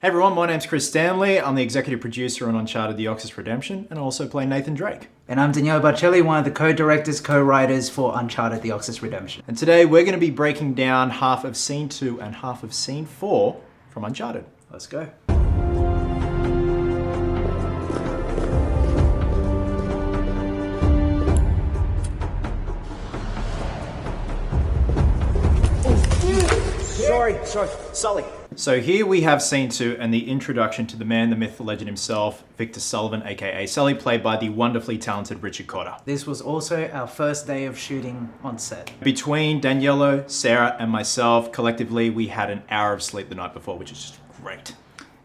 Hey everyone, my name's Chris Stanley. I'm the executive producer on Uncharted: The Oxus Redemption, and I also play Nathan Drake. And I'm Daniele Barcelli, one of the co-directors, co-writers for Uncharted: The Oxus Redemption. And today we're going to be breaking down half of Scene 2 and half of Scene 4 from Uncharted. Let's go. Sorry, Sully. So here we have Scene 2 and the introduction to the man, the myth, the legend himself, Victor Sullivan, aka Sully, played by the wonderfully talented Richard Cotter. This was also our first day of shooting on set. Between Daniela, Sarah, and myself, collectively we had an hour of sleep the night before, which is just great.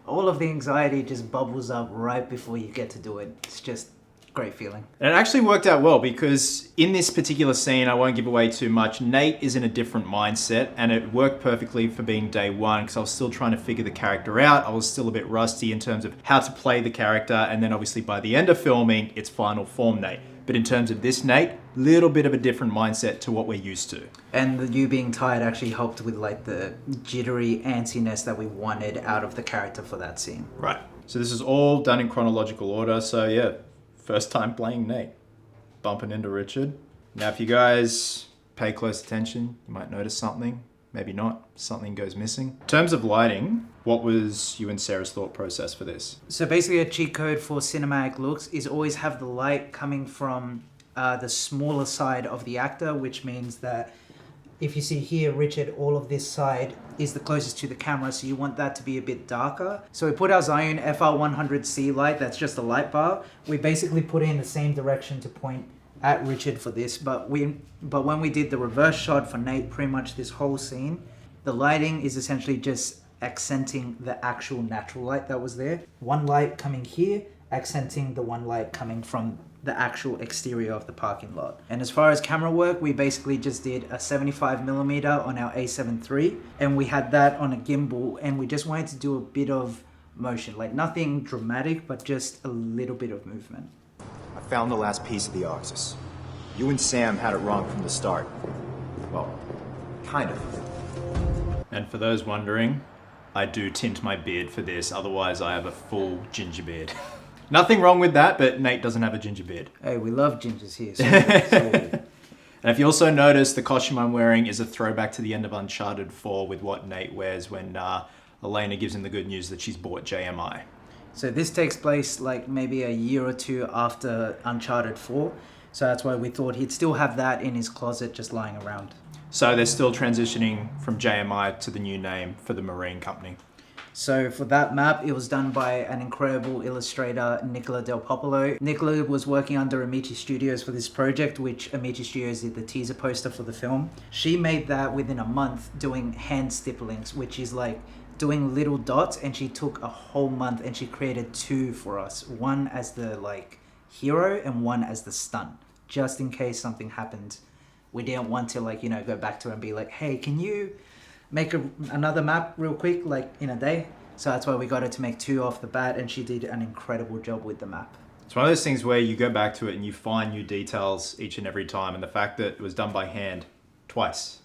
All of the anxiety just bubbles up right before you get to do it. It's just great feeling. And it actually worked out well because in this particular scene, I won't give away too much, Nate is in a different mindset and it worked perfectly for being day one because I was still trying to figure the character out. I was still a bit rusty in terms of how to play the character, and then obviously by the end of filming, it's final form Nate. But in terms of this Nate, little bit of a different mindset to what we're used to. And you being tired actually helped with like the jittery antsiness that we wanted out of the character for that scene. Right. So this is all done in chronological order, so yeah. First time playing Nate, bumping into Richard. Now if you guys pay close attention, you might notice something, maybe not, something goes missing. In terms of lighting, what was you and Sarah's thought process for this? So basically a cheat code for cinematic looks is always have the light coming from the smaller side of the actor, which means that if you see here, Richard, all of this side is the closest to the camera, so you want that to be a bit darker. So we put our Zhiyun FR100C light, that's just a light bar. We basically put it in the same direction to point at Richard for this, but when we did the reverse shot for Nate, pretty much this whole scene, the lighting is essentially just accenting the actual natural light that was there. One light coming here, accenting the one light coming from the actual exterior of the parking lot. And as far as camera work, we basically just did a 75mm on our A7 III, and we had that on a gimbal, and we just wanted to do a bit of motion, like nothing dramatic, but just a little bit of movement. I found the last piece of the Oxus. You and Sam had it wrong from the start. Well, kind of. And for those wondering, I do tint my beard for this, otherwise I have a full ginger beard. Nothing wrong with that, but Nate doesn't have a ginger beard. Hey, we love gingers here. And if you also notice, the costume I'm wearing is a throwback to the end of Uncharted 4 with what Nate wears when Elena gives him the good news that she's bought JMI. So this takes place like maybe a year or two after Uncharted 4. So that's why we thought he'd still have that in his closet just lying around. So they're still transitioning from JMI to the new name for the Marine Company. So for that map, it was done by an incredible illustrator, Nicola Del Popolo. Nicola was working under Amici Studios for this project, which Amici Studios did the teaser poster for the film. She made that within a month doing hand stipplings, which is like doing little dots, and she took a whole month and she created two for us. One as the like hero and one as the stunt, just in case something happened. We didn't want to go back to her and be like, hey, can you make another map real quick, like in a day? So that's why we got her to make two off the bat, and she did an incredible job with the map. It's one of those things where you go back to it and you find new details each and every time, and the fact that it was done by hand twice.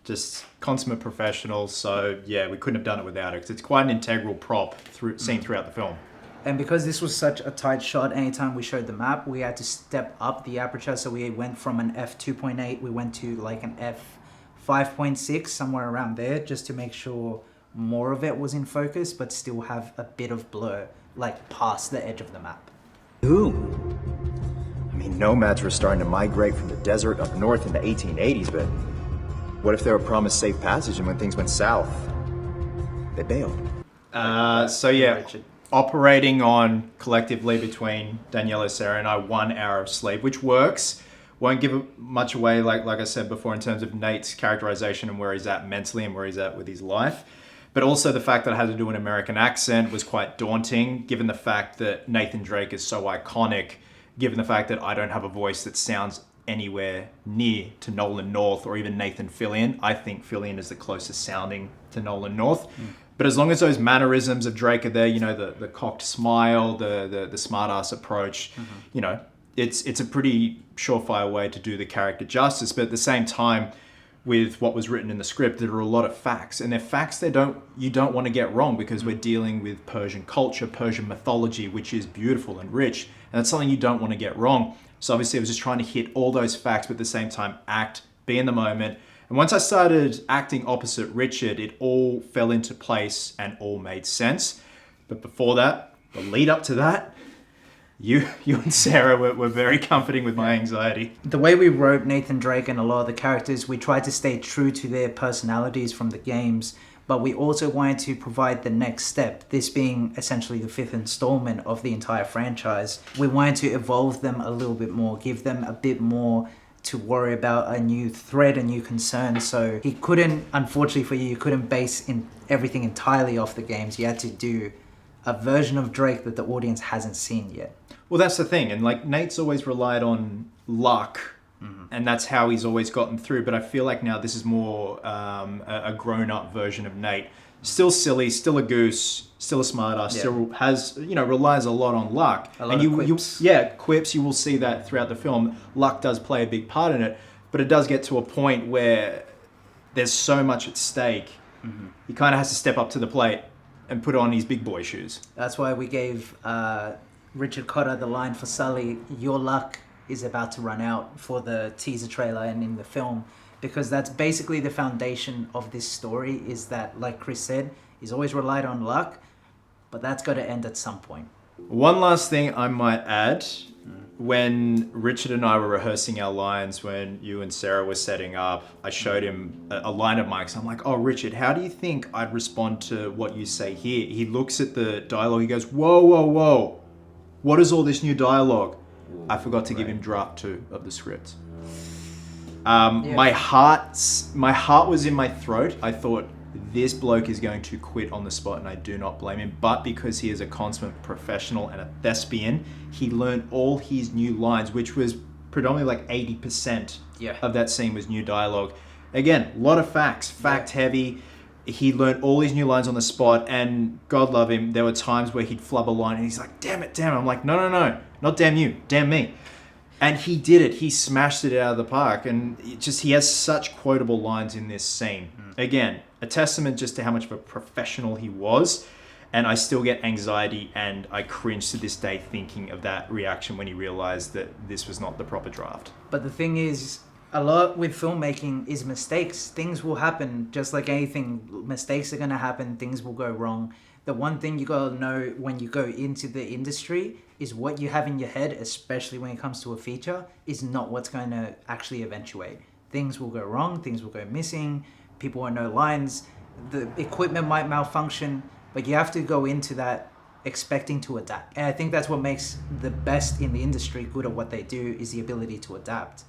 Just consummate professionals, so yeah, we couldn't have done it without it, because it's quite an integral prop seen throughout the film. And because this was such a tight shot, anytime we showed the map, we had to step up the aperture, so we went from an f2.8, we went to like an f5.6, somewhere around there, just to make sure more of it was in focus, but still have a bit of blur, like past the edge of the map. Who? I mean, nomads were starting to migrate from the desert up north in the 1880s, but what if they were promised safe passage, and when things went south, they bailed? So yeah, operating on collectively between Daniela, Sarah, and I 1 hour of sleep, which works. Won't give much away, like I said before, in terms of Nate's characterization and where he's at mentally and where he's at with his life. But also the fact that I had to do an American accent was quite daunting, given the fact that Nathan Drake is so iconic, given the fact that I don't have a voice that sounds anywhere near to Nolan North or even Nathan Fillion. I think Fillion is the closest sounding to Nolan North. But as long as those mannerisms of Drake are there, the cocked smile, the smart-ass approach, it's a pretty surefire way to do the character justice. But at the same time, with what was written in the script. There are a lot of facts, and they're facts you don't want to get wrong, because we're dealing with Persian culture, Persian mythology, which is beautiful and rich, and that's something you don't want to get wrong. So obviously I was just trying to hit all those facts, but at the same time act, be in the moment. And once I started acting opposite Richard, it all fell into place and all made sense. But before that, the lead up to that, you and Sarah were very comforting with my anxiety. The way we wrote Nathan Drake and a lot of the characters, we tried to stay true to their personalities from the games, but we also wanted to provide the next step, this being essentially the 5th installment of the entire franchise. We wanted to evolve them a little bit more, give them a bit more to worry about, a new threat, a new concern. So he couldn't, unfortunately for you couldn't base everything entirely off the games. You had to do a version of Drake that the audience hasn't seen yet. Well, that's the thing. And like Nate's always relied on luck, and that's how he's always gotten through. But I feel like now this is more a grown-up version of Nate. Still silly, still a goose, still a smartass, still has, relies a lot on luck. A lot of quips. Quips. You will see that throughout the film. Luck does play a big part in it, but it does get to a point where there's so much at stake. He kind of has to step up to the plate and put on his big boy shoes. That's why we gave Richard Cotter the line for Sully, "Your luck is about to run out," for the teaser trailer and in the film, because that's basically the foundation of this story, is that, like Chris said, he's always relied on luck, but that's got to end at some point. One last thing I might add, when Richard and I were rehearsing our lines, when you and Sarah were setting up, I showed him a line of mine. So I'm like, "Oh, Richard, how do you think I'd respond to what you say here?" He looks at the dialogue, he goes, "Whoa, whoa, whoa. What is all this new dialogue?" I forgot to give him draft 2 of the script. My heart was in my throat. I thought, this bloke is going to quit on the spot, and I do not blame him. But because he is a consummate professional and a thespian, he learned all his new lines, which was predominantly like 80% of that scene was new dialogue. Again, a lot of facts, fact heavy. He learned all his new lines on the spot, and God love him, there were times where he'd flub a line and he's like, damn it. I'm like, no, not damn you, damn me. And he did it. He smashed it out of the park. And he has such quotable lines in this scene. Again, a testament just to how much of a professional he was. And I still get anxiety, and I cringe to this day thinking of that reaction when he realized that this was not the proper draft. But the thing is, a lot with filmmaking is mistakes. Things will happen, just like anything. Mistakes are going to happen. Things will go wrong. The one thing you got to know when you go into the industry is what you have in your head, especially when it comes to a feature, is not what's going to actually eventuate. Things will go wrong. Things will go missing. People won't know lines. The equipment might malfunction, but you have to go into that expecting to adapt. And I think that's what makes the best in the industry good at what they do, is the ability to adapt.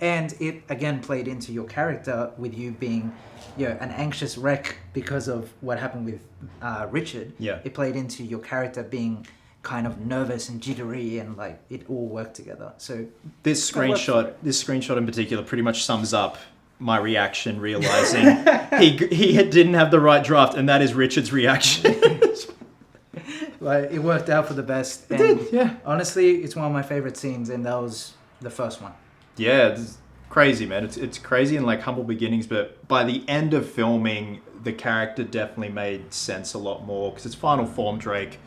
And it, again, played into your character with you being, an anxious wreck because of what happened with Richard. Yeah. It played into your character being kind of nervous and jittery, and like it all worked together. So this screenshot in particular pretty much sums up my reaction, realizing he didn't have the right draft, and that is Richard's reaction. Like, it worked out for the best. And did, yeah. Honestly, it's one of my favorite scenes, and that was the first one. Yeah, it's crazy, man. It's crazy in like humble beginnings, but by the end of filming, the character definitely made sense a lot more, because it's final form Drake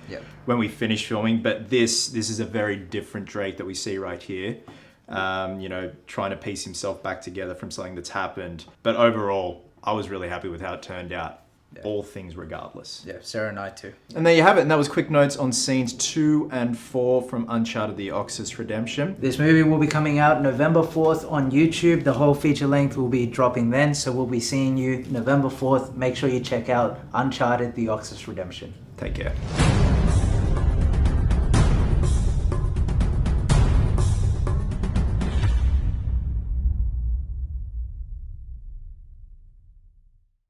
when we finished filming. But this is a very different Drake that we see right here. Trying to piece himself back together from something that's happened. But overall, I was really happy with how it turned out. Yeah. All things regardless. Yeah, Sarah and I too. And there you have it. And that was quick notes on scenes 2 and 4 from Uncharted: The Oxus Redemption. This movie will be coming out November 4th on YouTube. The whole feature length will be dropping then, so we'll be seeing you November 4th. Make sure you check out Uncharted: The Oxus Redemption. Take care.